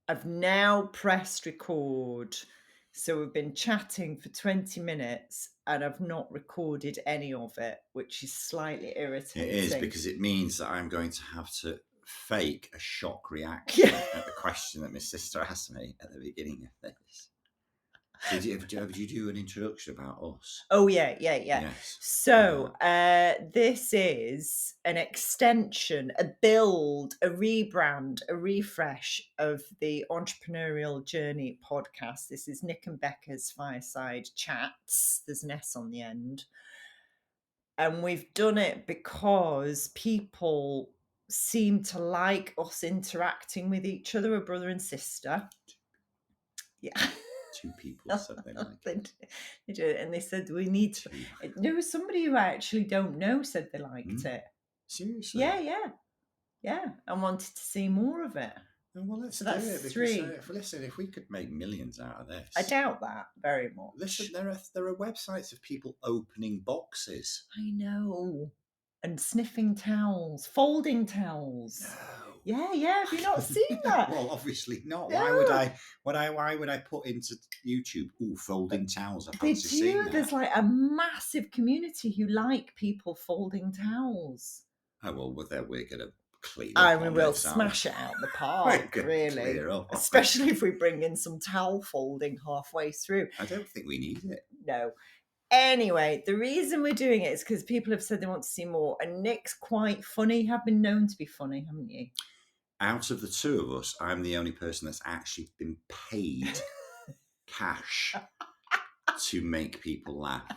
I've now pressed record. So we've been chatting for 20 minutes and I've not recorded any of it, which is slightly irritating. It is, because it means that I'm going to have to fake a shock reaction at the question that my sister asked me at the beginning of this. Did you do an introduction about us? Oh, yeah. Yes. So this is an extension, a build, a rebrand, a refresh of the Entrepreneurial Journey podcast. This is Nick and Becca's Fireside Chats. There's an S on the end. And we've done it because people seem to like us interacting with each other, a brother and sister. Yeah. Two people said they like it. And they said we need to. There was somebody who I actually don't know said they liked it. Seriously? Yeah. And wanted to see more of it. Oh, well, let's So do that's it. Because, 3. listen, if we could make millions out of this. I doubt that very much. Listen, there are websites of people opening boxes. I know. And sniffing towels, folding towels. No. Yeah. Have you not seen that? Well, obviously not. No. Why would I put into YouTube? Folding towels. I They fancy seeing that. There's like a massive community who like people folding towels. Oh well, we're gonna clean. I mean, we'll smash it out the park, really. Especially if we bring in some towel folding halfway through. I don't think we need it. No. Anyway, the reason we're doing it is because people have said they want to see more. And Nick's quite funny. You have been known to be funny, haven't you? Out of the two of us, I'm the only person that's actually been paid cash to make people laugh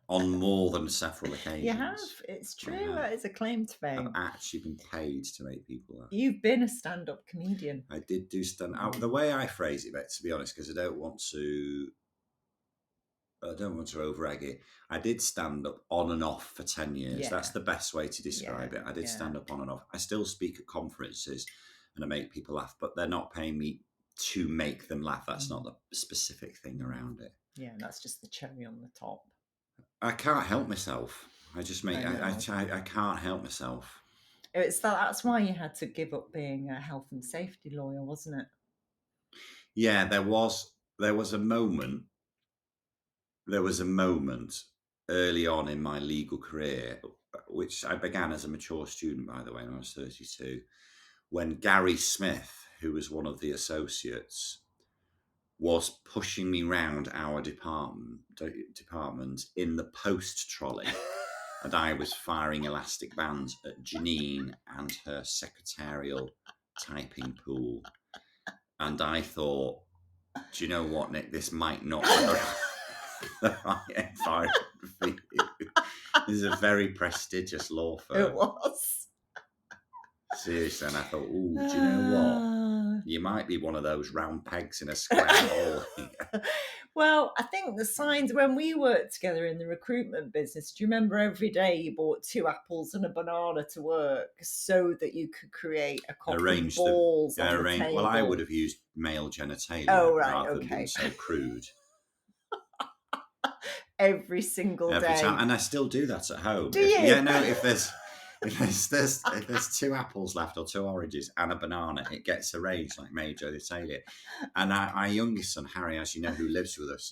on more than several occasions. You have. It's true. That is a claim to fame. I've actually been paid to make people laugh. You've been a stand-up comedian. I did do stand-up. The way I phrase it, to be honest, because I don't want to over-egg it. I did stand up on and off for 10 years. Yeah. That's the best way to describe it. I did stand up on and off. I still speak at conferences and I make people laugh, but they're not paying me to make them laugh. That's not the specific thing around it. Yeah, that's just the cherry on the top. I can't help myself. I can't help myself. That's why you had to give up being a health and safety lawyer, wasn't it? Yeah, there was a moment. There was a moment early on in my legal career, which I began as a mature student, by the way, when I was 32, when Gary Smith, who was one of the associates, was pushing me round our department in the post trolley. And I was firing elastic bands at Janine and her secretarial typing pool. And I thought, do you know what, Nick? This might not be the right environment for you. This is a very prestigious law firm. It was. Seriously, and I thought, do you know what? You might be one of those round pegs in a square hole. Well, I think the signs when we worked together in the recruitment business, do you remember every day you bought 2 apples and a banana to work so that you could create a couple of balls on the table? Well, I would have used male genitalia rather than so crude. Every single day. Time. And I still do that at home. Do you? Yeah, no, if there's 2 apples left or 2 oranges and a banana, it gets arranged like male genitalia. And our youngest son, Harry, as you know, who lives with us,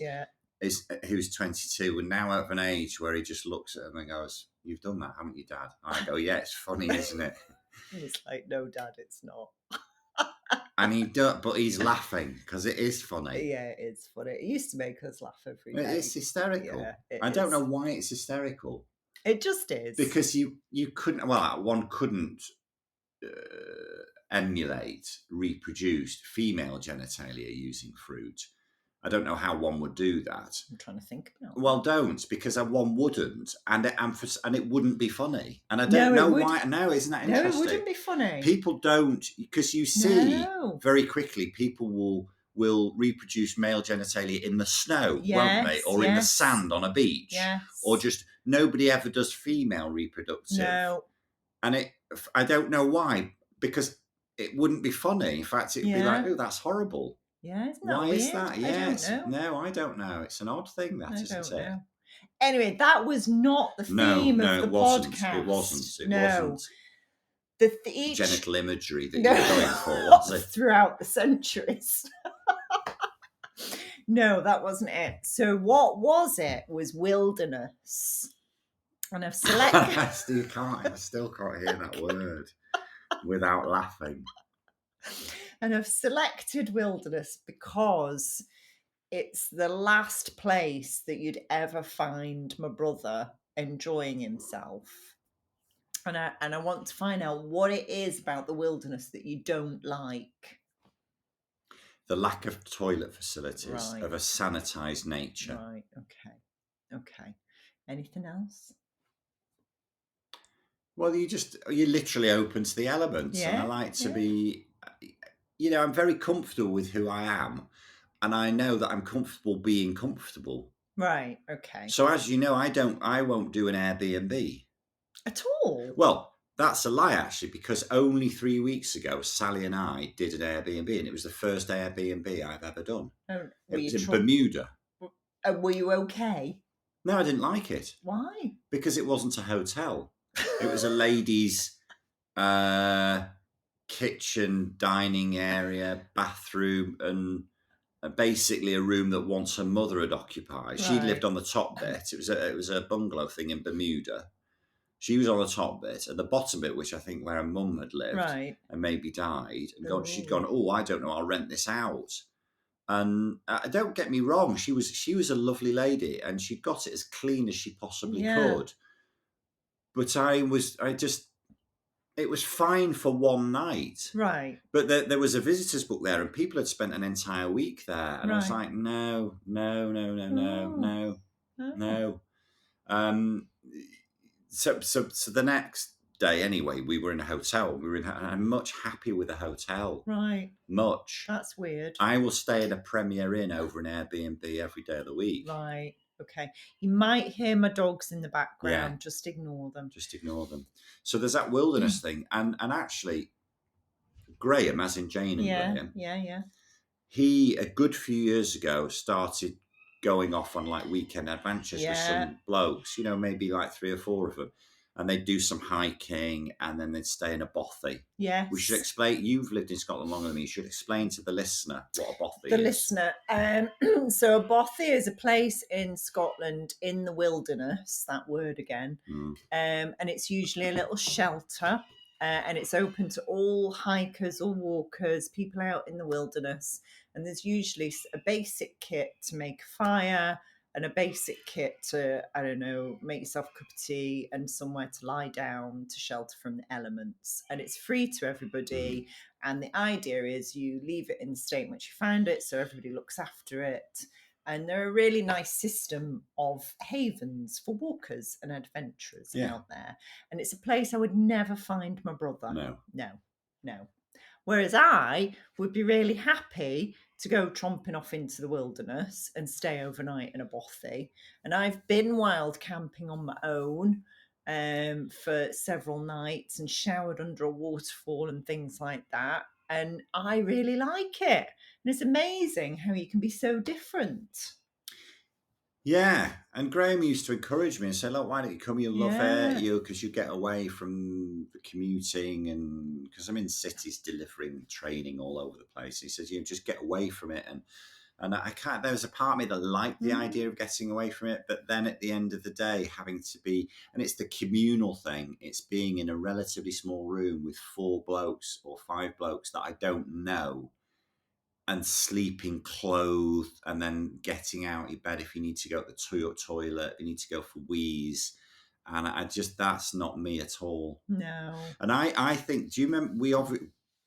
who's 22 and now at an age where he just looks at him and goes, "You've done that, haven't you, Dad?" And I go, "Yeah, it's funny, isn't it?" He's like, "No, Dad, it's not." And he does, but he's laughing because it is funny. Yeah, it is funny. It used to make us laugh every day. It's hysterical. Yeah, I don't know why it's hysterical. It just is. Because you couldn't, one couldn't emulate reproduced female genitalia using fruit. I don't know how one would do that. I'm trying to think now. Well, don't, because one wouldn't, and it wouldn't be funny. And I don't know why. No, isn't that interesting? No, it wouldn't be funny. People don't, because you see very quickly people will reproduce male genitalia in the snow, won't they? Or in the sand on a beach. Yes. Or just nobody ever does female reproductive. No. And I don't know why, because it wouldn't be funny. In fact, it'd be like, "Oh, that's horrible." Yeah, isn't that why weird? Is that? Yes. I don't know. No, I don't know. It's an odd thing, that, isn't it? Know. Anyway, that was not the theme of the podcast. It wasn't. each genital imagery that you were going for, was it? throughout the centuries. No, that wasn't it. So what was it? Was wilderness. And I've selected. I still can't hear that word without laughing. And I've selected wilderness because it's the last place that you'd ever find my brother enjoying himself. And I want to find out what it is about the wilderness that you don't like. The lack of toilet facilities Right. of a sanitised nature. Right. Okay. Anything else? Well, you're literally open to the elements, and I like to be, I'm very comfortable with who I am, and I know that I'm comfortable being comfortable. Right. Okay. So as you know, I won't do an Airbnb At all? Well, that's a lie actually, because only 3 weeks ago, Sally and I did an Airbnb, and it was the first Airbnb I've ever done. Oh, It was in Bermuda. Were you okay? No, I didn't like it. Why? Because it wasn't a hotel. It was a ladies' kitchen, dining area, bathroom, and basically a room that once her mother had occupied. She lived on the top bit. It was a bungalow thing in Bermuda. She was on the top bit, and the bottom bit, which I think where her mum had lived and maybe died, and she'd gone, oh, I don't know, I'll rent this out. And don't get me wrong, she was a lovely lady, and she got it as clean as she possibly could. But it was fine for one night. Right. But there was a visitors book there, and people had spent an entire week there, and I was like, no. So the next day, anyway, we were in a hotel. I'm much happier with a hotel. Right. Much. That's weird. I will stay in a Premier Inn over an Airbnb every day of the week. Right. Okay. You might hear my dogs in the background. Yeah. Just ignore them. So there's that wilderness thing. And actually, Graham, as in Jane and Graham. Yeah. He, a good few years ago, started going off on like weekend adventures with some blokes, maybe like 3 or 4 of them. And they'd do some hiking, and then they'd stay in a bothy. Yes. We should explain. You've lived in Scotland longer than me. You should explain to the listener what a bothy is. The listener. So a bothy is a place in Scotland in the wilderness, that word again. And it's usually a little shelter, and it's open to all hikers or walkers, people out in the wilderness. And there's usually a basic kit to make a fire, and a basic kit to, I don't know, make yourself a cup of tea and somewhere to lie down to shelter from the elements. And it's free to everybody. And the idea is you leave it in the state in which you found it, so everybody looks after it. And they're a really nice system of havens for walkers and adventurers out there. And it's a place I would never find my brother. No. Whereas I would be really happy to go tromping off into the wilderness and stay overnight in a bothy. And I've been wild camping on my own for several nights and showered under a waterfall and things like that. And I really like it. And it's amazing how you can be so different. Yeah, and Graham used to encourage me and say, look, why don't you come? You'll love it, because you get away from the commuting, and because I'm in cities delivering training all over the place. He says, just get away from it. And I can't, there was a part of me that liked the idea of getting away from it, but then at the end of the day, having to be, and it's the communal thing, it's being in a relatively small room with 4 blokes or 5 blokes that I don't know, and sleeping clothed, and then getting out of your bed if you need to go to the toilet, you need to go for wheeze. And that's not me at all. No. And I think, do you remember,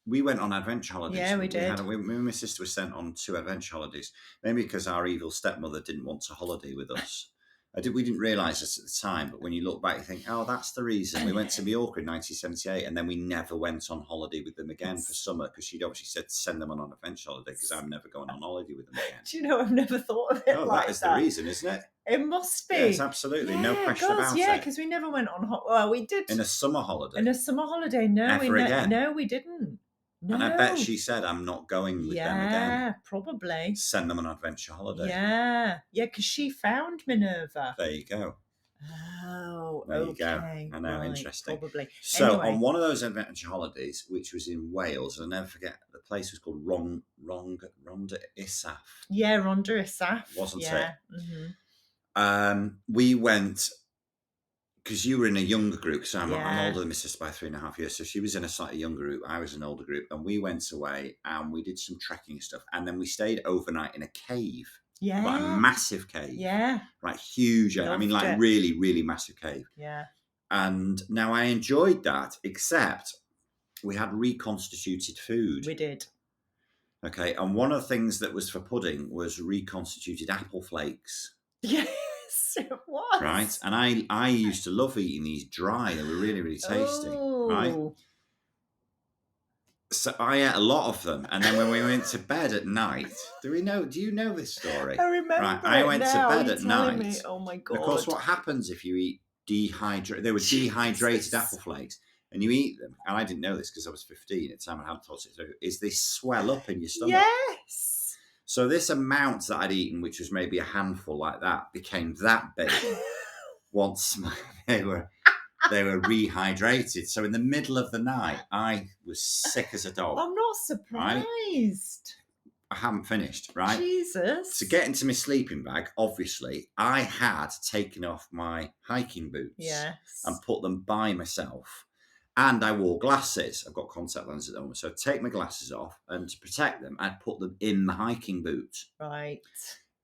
we went on adventure holidays. Yeah, we did. Me and my sister were sent on 2 adventure holidays, maybe because our evil stepmother didn't want to holiday with us. We didn't realise this at the time, but when you look back, you think, oh, that's the reason. We went to Mallorca in 1978, and then we never went on holiday with them again for summer, because she'd obviously said send them on an adventure holiday, because I'm never going on holiday with them again. Do you know, I've never thought of it like that is the reason, isn't it? It must be. Yes, absolutely. No question about it. Yeah, because we never went on well, we did. In a summer holiday. No, we didn't. No. And I bet she said, I'm not going with them again. Yeah, probably. Send them on an adventure holiday. Yeah, because she found Minerva. There you go. Oh, There you go. okay. I know, Right. interesting. Probably. So on Anyway. one of those adventure holidays, which was in Wales, I'll never forget, the place was called Rhondda Isaf, Yeah, Rhondda Isaf. wasn't it? Yeah. Mm-hmm. We went, because you were in a younger group, so I'm Yeah. older than my sister by 3.5 years, so she was in a slightly younger group, I was an older group, and we went away and we did some trekking stuff, and then we stayed overnight in a cave. Yeah. Like a massive cave. Yeah. Right, huge. I mean, Loved like it. really, really massive cave. Yeah. And now I enjoyed that, except we had reconstituted food. We did. Okay, and one of the things that was for pudding was reconstituted apple flakes. Yes, it was. Right, and I used to love eating these dry. They were really, really tasty. Right, Oh. so I ate a lot of them, and then when we went to bed at night, do you know this story? I remember Right, it I went now. to bed You're at telling night. me. Oh my God. Because what happens if you eat they were dehydrated Jesus. apple flakes, and you eat them, and I didn't know this because I was 15 at the time, I hadn't thought it through, is they swell up in your stomach. Yes. So this amount that I'd eaten, which was maybe a handful like that, became that big once they were rehydrated. So in the middle of the night, I was sick as a dog. I'm not surprised. I haven't finished, right? Jesus. To get into my sleeping bag, obviously, I had taken off my hiking boots Yes. and put them by myself. And I wore glasses. I've got contact lenses at the moment. So I'd take my glasses off, and to protect them, I'd put them in the hiking boots. Right.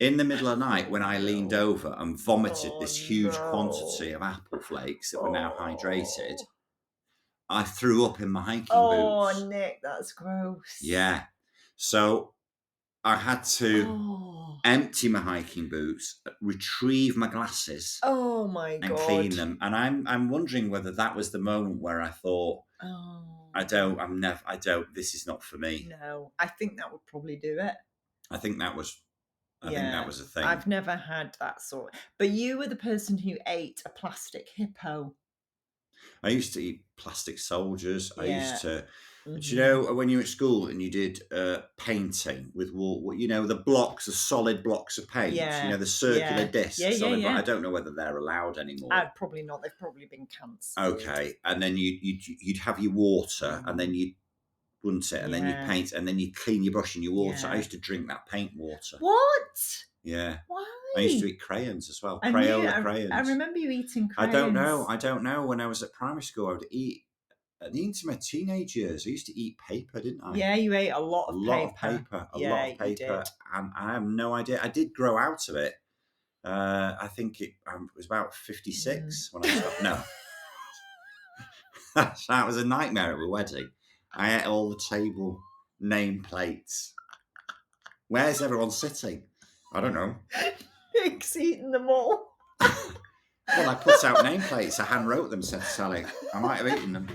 In the middle of the night, when I leaned over and vomited this huge no. quantity of apple flakes that were now hydrated, Oh. I threw up in my hiking Oh, boots. Nick, that's gross. Yeah. So I had to empty my hiking boots, retrieve my glasses, Oh my and God. clean them. And I'm wondering whether that was the moment where I thought, this is not for me. No, I think that would probably do it. I think that was a thing. I've never had that sort. But you were the person who ate a plastic hippo. I used to eat plastic soldiers. I used to. Mm-hmm. Do you know when you were at school and you did painting with wool? The blocks, the solid blocks of paint. Yeah. The circular discs. Yeah. I don't know whether they're allowed anymore. Probably not. They've probably been cancelled. Okay, and then you'd have your water, and then you'd wouldn't it, and then you'd paint, and then you'd clean your brush and your water. I used to drink that paint water. What? Yeah. Why? I used to eat crayons as well. Crayola crayons. I remember you eating crayons. I don't know. When I was at primary school, I would eat. And into my teenage years, I used to eat paper, didn't I? Yeah, you ate a lot of paper. A lot of paper. And I have no idea. I did grow out of it. I think it was about 56 when I stopped. No. That was a nightmare at a wedding. I ate all the table nameplates. Where's everyone sitting? I don't know. Nick's eating them all. Well, I put out nameplates. I hand wrote them, said Sally. I might have eaten them.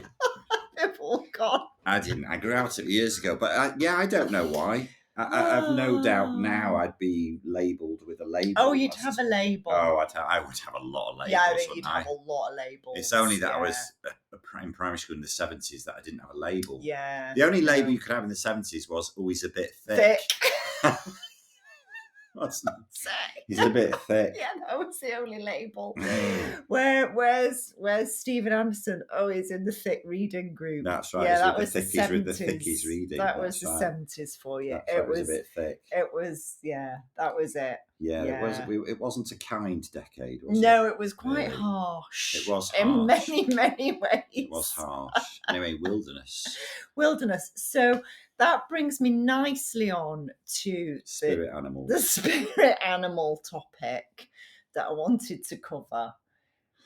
They've all gone. I didn't. I grew out of it years ago. But I don't know why. I have no doubt now I'd be labelled with a label. Oh, you'd have a label. Oh, I would have a lot of labels. Yeah, I think you'd have a lot of labels. It's only that I was in primary school in the 70s that I didn't have a label. Yeah. The only label you could have in the 70s was always a bit thick. He's a bit thick. Yeah, that was the only label. Where's Stephen Anderson? Oh, he's in the thick reading group. That's right. Yeah, that was the the 70s. 70s. With the thickies reading. That was the 70s for you. It was a bit thick. It was, that was it. Yeah, it wasn't a kind decade, was No, it? it was quite harsh. It was harsh. In many, many ways. It was harsh. Anyway, wilderness. So that brings me nicely on to the spirit animal topic that I wanted to cover.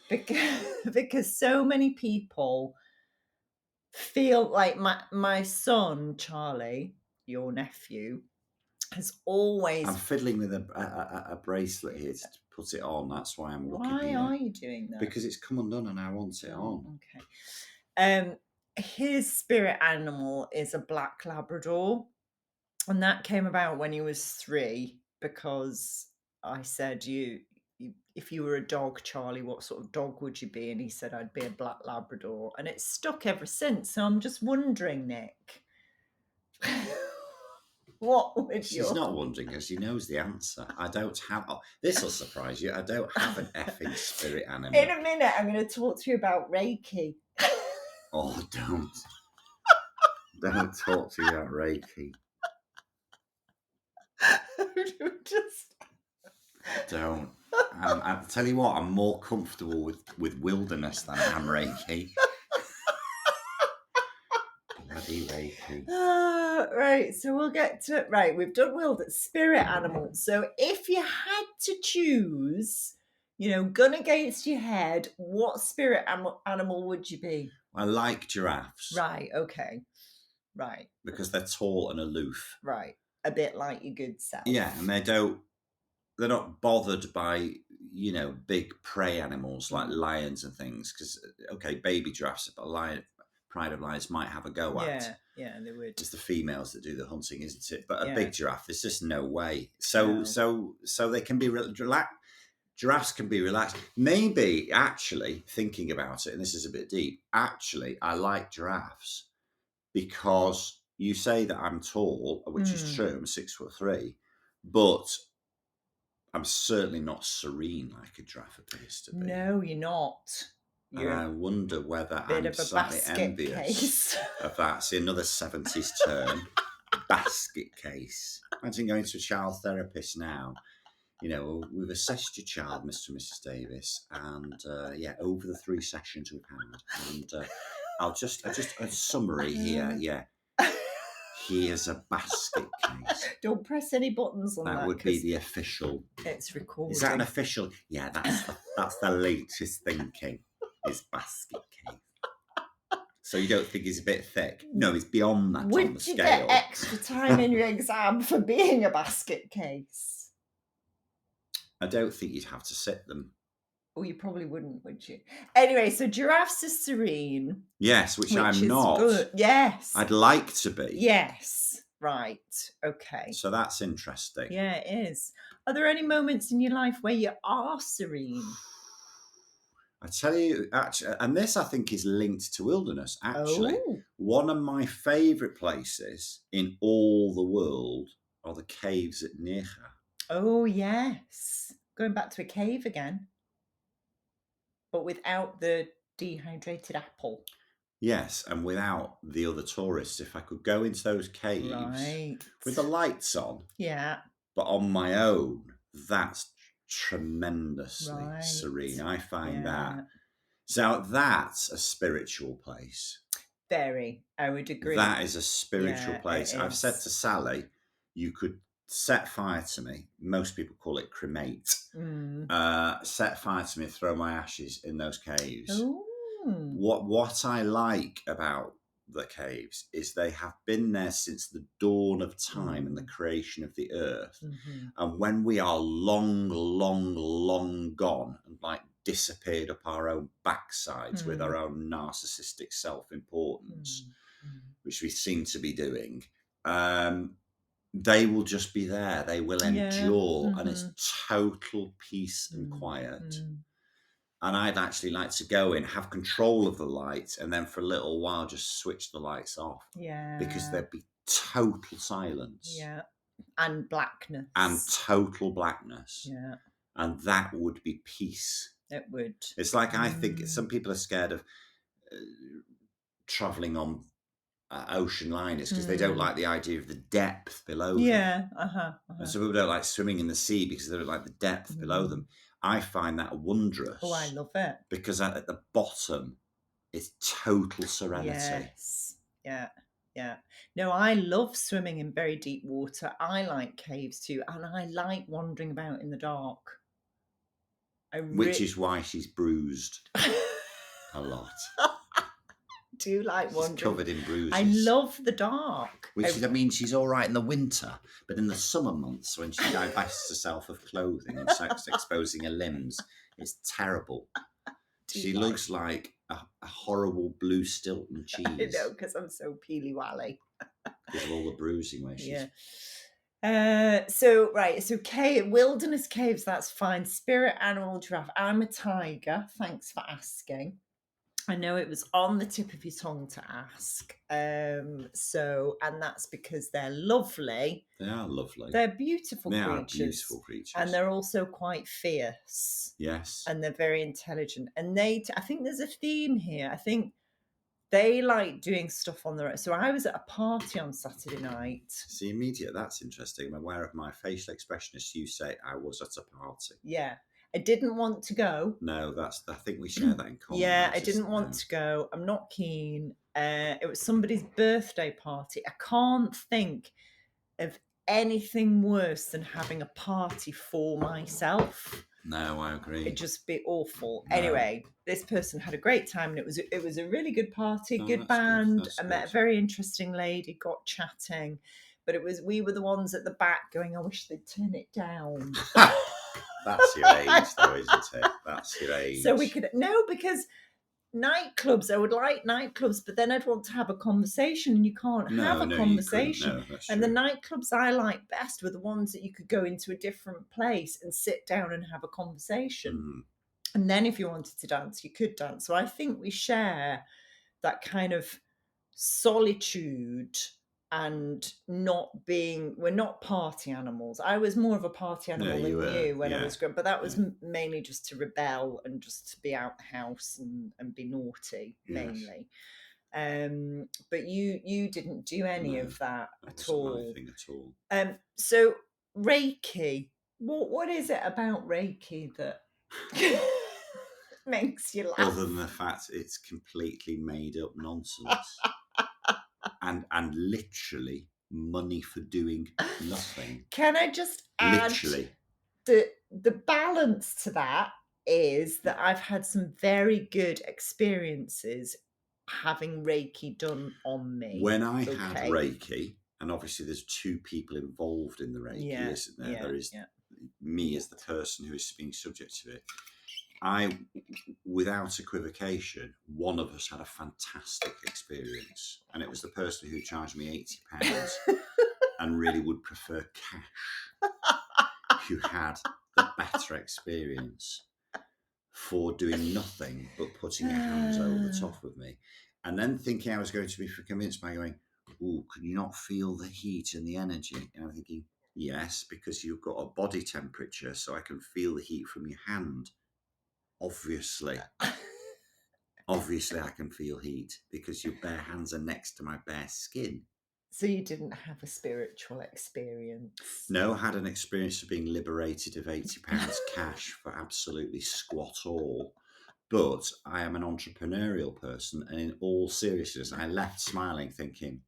Because so many people feel like my son, Charlie, your nephew, has always... I'm fiddling with a bracelet here to put it on. That's why I'm looking here. Why are you doing that? Because it's come undone and I want it on. Okay. His spirit animal is a black Labrador. And that came about when he was 3 because I said, if you were a dog, Charlie, what sort of dog would you be? And he said, I'd be a black Labrador. And it's stuck ever since. So I'm just wondering, Nick, What would She's you? not wondering because she knows the answer. I don't have. Oh, this will surprise you. I don't have an effing spirit animal. In a minute, I'm going to talk to you about Reiki. Oh, don't talk to me about Reiki. Just Don't. I tell you what, I'm more comfortable with wilderness than I am Reiki. Bloody Reiki. Right, so we'll get to right. We've done wilderness, spirit animals. So if you had to choose, gun against your head, what spirit animal would you be? I like giraffes. Right. Okay. Right. Because they're tall and aloof. Right. A bit like your good self. Yeah, and they're not bothered by big prey animals like lions and things. Because baby giraffes, but pride of lions might have a go at. Yeah, they would. It's the females that do the hunting, isn't it? But a Yeah. big giraffe, there's just no way. So they can be relaxed. Giraffes can be relaxed. Maybe actually thinking about it, and this is a bit deep. Actually, I like giraffes because you say that I'm tall, which is true. I'm 6'3", but I'm certainly not serene like a giraffe appears to be. No, you're not. And I wonder whether bit I'm of a slightly basket envious case. of that. See, another 70s term, basket case. Imagine going to a child therapist now. We've assessed your child, Mr. and Mrs. Davis, and over the 3 sessions we've had, and I'll just a summary here. Yeah, here's a basket case. Don't press any buttons on that. That would be the official. It's recording. Is that an official? Yeah, that's the latest thinking. Is basket case. So you don't think it's a bit thick? No, it's beyond that on the scale. Would you get extra time in your exam for being a basket case? I don't think you'd have to sit them. Oh, you probably wouldn't, would you? Anyway, so giraffes are serene. Yes, which I'm is not. Good. Yes. I'd like to be. Yes. Right. Okay. So that's interesting. Yeah, it is. Are there any moments in your life where you are serene? I tell you, actually, and this I think is linked to wilderness, actually. Oh. One of my favourite places in all the world are the caves at Tricres. Oh, yes. Going back to a cave again. But without the dehydrated apple. Yes, and without the other tourists. If I could go into those caves with the lights on, but on my own, that's tremendously serene. I find that. So that's a spiritual place. Very, I would agree. That is a spiritual place. I've said to Sally, you could set fire to me. Most people call it cremate. Set fire to me, throw my ashes in those caves. Ooh. What I like about the caves is they have been there since the dawn of time and the creation of the earth. And when we are long, long, long gone and disappeared up our own backsides with our own narcissistic self-importance, which we seem to be doing, they will just be there. They will endure, and it's total peace and quiet. And I'd actually like to go in, have control of the light, and then for a little while just switch the lights off. Yeah. Because there'd be total silence. Yeah. And blackness. And total blackness. Yeah. And that would be peace. It would. It's like I think some people are scared of travelling on ocean liners because they don't like the idea of the depth below them. And so people don't like swimming in the sea because they don't like the depth below them. I find that wondrous. Oh, I love it. Because at the bottom, it's total serenity. Yes. Yeah. Yeah. No, I love swimming in very deep water. I like caves too. And I like wandering about in the dark. Which is why she's bruised a lot. Do like wandering. She's covered in bruises. I love the dark. Which means she's all right in the winter, but in the summer months when she divests herself of clothing and starts exposing her limbs, it's terrible. She looks like a horrible blue Stilton cheese. I know, because I'm so peely-wally. Because of all the bruising where she's... So wilderness caves, that's fine. Spirit animal, giraffe. I'm a tiger. Thanks for asking. I know it was on the tip of your tongue to ask. And that's because they're lovely. They are lovely. They're beautiful They creatures. are beautiful creatures. And they're also quite fierce. Yes. And they're very intelligent. And I think there's a theme here. I think they like doing stuff on their own. So I was at a party on Saturday night. See, immediately, that's interesting. I'm aware of my facial expression as you say, I was at a party. Yeah. I didn't want to go. No, I think we share that in common. Yeah, I didn't want to go. I'm not keen. It was somebody's birthday party. I can't think of anything worse than having a party for myself. No, I agree. It'd just be awful. No. Anyway, this person had a great time, and it was a really good party, Oh, good band. That's I met a very interesting lady, got chatting, but we were the ones at the back going, I wish they'd turn it down. That's your age, though, isn't it? That's your age. So because nightclubs, I would like nightclubs, but then I'd want to have a conversation, and you can't have a conversation. No, that's and true. the nightclubs I liked best were the ones that you could go into a different place and sit down and have a conversation. And then if you wanted to dance, you could dance. So I think we share that kind of solitude and we're not party animals. I was more of a party animal than you when I was growing, but that was mainly just to rebel and just to be out the house and be naughty, mainly. But you didn't do any of that at all. Nothing at all. So Reiki, what is it about Reiki that makes you laugh? Other than the fact it's completely made up nonsense. and literally money for doing nothing. Can I just add literally the balance to that is that I've had some very good experiences having Reiki done on me. When I had Reiki, and obviously there's two people involved in the Reiki, isn't there? There is me as the person who is being subject to it. I, without equivocation, one of us had a fantastic experience, and it was the person who charged me £80 and really would prefer cash, who had the better experience for doing nothing but putting her hands over the top of me, and then thinking I was going to be convinced by going, "Oh, can you not feel the heat and the energy?" And I'm thinking, yes, because you've got a body temperature, so I can feel the heat from your hand. Obviously, I can feel heat because your bare hands are next to my bare skin. So you didn't have a spiritual experience? No, I had an experience of being liberated of £80 cash for absolutely squat all. But I am an entrepreneurial person, and in all seriousness, I left smiling thinking,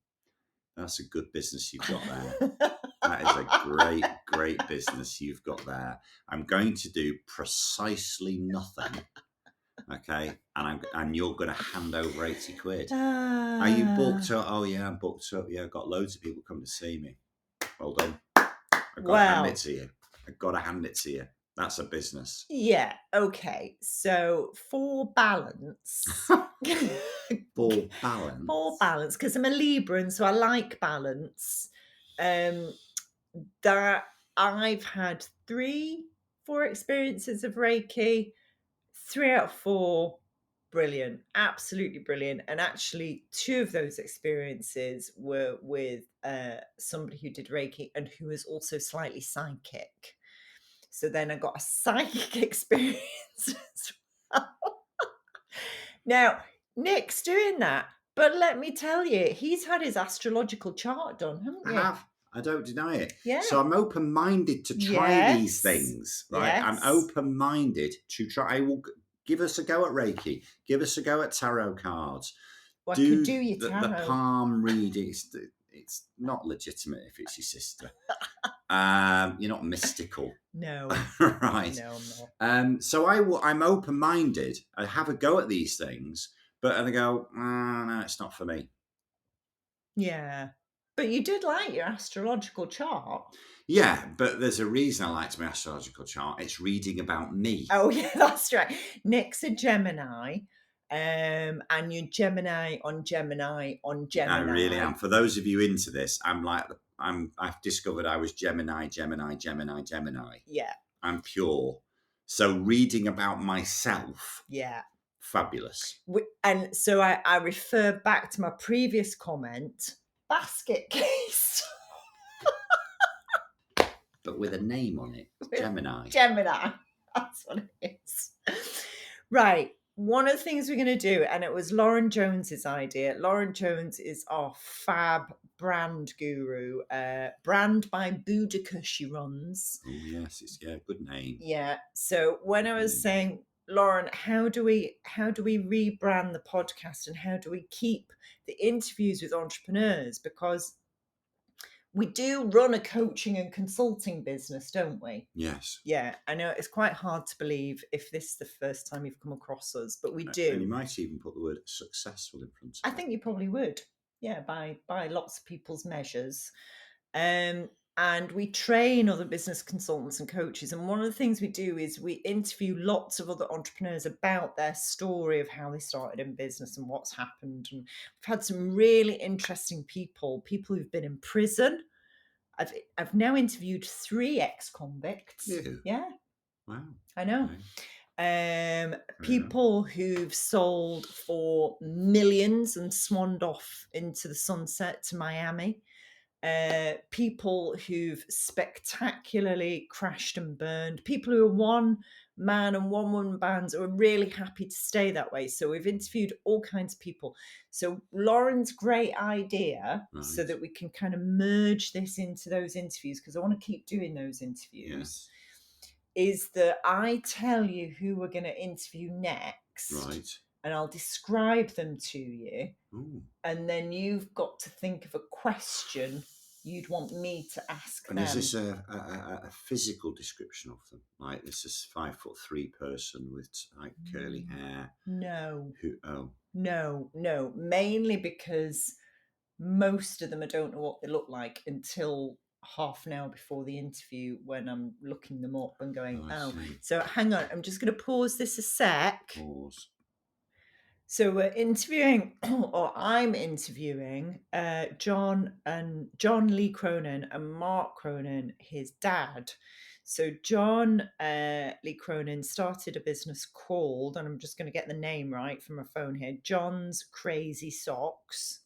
that's a good business you've got there. That is a great, great business you've got there. I'm going to do precisely nothing, okay? And you're going to hand over 80 quid. Are you booked up? Oh, yeah, I'm booked up. Yeah, I've got loads of people coming to see me. Well done. I've got to hand it to you. I've got to hand it to you. That's a business. Yeah, okay. So for balance... For balance, because I'm a Libra, so I like balance. That I've had 4 experiences of Reiki, 3 out of 4 brilliant, absolutely brilliant. And actually 2 of those experiences were with somebody who did Reiki and who was also slightly psychic. So then I got a psychic experience as well. Now Nick's doing that, but let me tell you, he's had his astrological chart done, haven't you? I have. I don't deny it. Yeah. So I'm open-minded to try these things, right? Yes. I'm open-minded to try. I will give us a go at Reiki. Give us a go at tarot cards. Well, I could do your tarot. The palm reading. It's not legitimate if it's your sister. You're not mystical. No. Right. No, I'm not. So I'm open-minded. I have a go at these things, but I go, no, it's not for me. Yeah. But you did like your astrological chart. Yeah, but there's a reason I liked my astrological chart. It's reading about me. Oh, yeah, that's right. Nick's a Gemini, and you're Gemini on Gemini on Gemini. I really am. For those of you into this, I've discovered I was Gemini. Yeah. I'm pure. So reading about myself. Yeah. Fabulous. And so I refer back to my previous comment, basket case. But with a name on it, Gemini. Gemini. That's what it is. Right. One of the things we're going to do, and it was Lauren Jones's idea. Lauren Jones is our fab brand guru. Brand by Boudicca she runs. Oh yes, it's good name. Yeah. So when I was saying, Lauren, how do we rebrand the podcast, and how do we keep the interviews with entrepreneurs? Because we do run a coaching and consulting business, don't we? Yes. Yeah, I know it's quite hard to believe if this is the first time you've come across us, but we And do. you might even put the word successful in front of I think you probably would. Yeah, by lots of people's measures. And we train other business consultants and coaches. And one of the things we do is we interview lots of other entrepreneurs about their story of how they started in business and what's happened. And we've had some really interesting people who've been in prison. I've now interviewed 3 ex-convicts. Yeah. Wow. I know. Okay. People who've sold for millions and swanned off into the sunset to Miami. People who've spectacularly crashed and burned. People who are one man and one woman bands are really happy to stay that way. So we've interviewed all kinds of people. So Lauren's great idea, so that we can kind of merge this into those interviews, because I want to keep doing those interviews, is that I tell you who we're going to interview next. Right. And I'll describe them to you. Ooh. And then you've got to think of a question you'd want me to ask them. And is this a physical description of them? Like this is 5'3" person with like curly hair? No. Oh. No. Mainly because most of them I don't know what they look like until half an hour before the interview, when I'm looking them up and going, So hang on, I'm just going to pause this a sec. Pause. So we're interviewing, or I'm interviewing, John Lee Cronin and Mark Cronin, his dad. So John Lee Cronin started a business called, and I'm just going to get the name right from my phone here, John's Crazy Socks.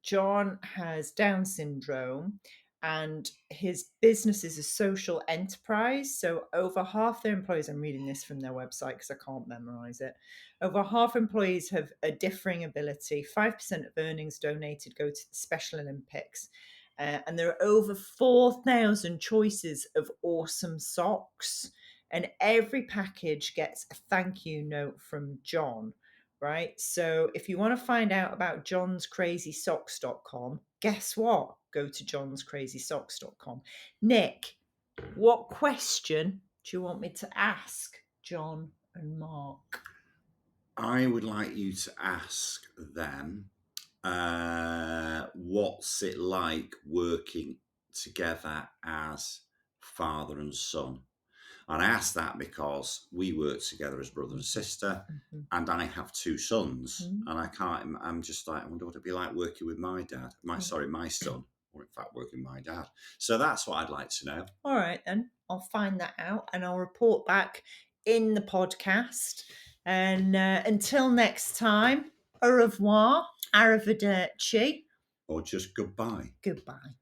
John has Down syndrome, and his business is a social enterprise. So over half their employees, I'm reading this from their website because I can't memorize it. Over half employees have a differing ability. 5% of earnings donated go to the Special Olympics. And there are over 4,000 choices of awesome socks. And every package gets a thank you note from John. Right. So if you want to find out about johnscrazysocks.com, guess what? Go to johnscrazysocks.com. Nick, what question do you want me to ask John and Mark? I would like you to ask them, what's it like working together as father and son? And I ask that because we work together as brother and sister, and I have 2 sons, and I'm just like, I wonder what it'd be like working with my dad, my son, or in fact working with my dad. So that's what I'd like to know. All right, then I'll find that out and I'll report back in the podcast. And until next time, au revoir, arrivederci. Or just goodbye. Goodbye.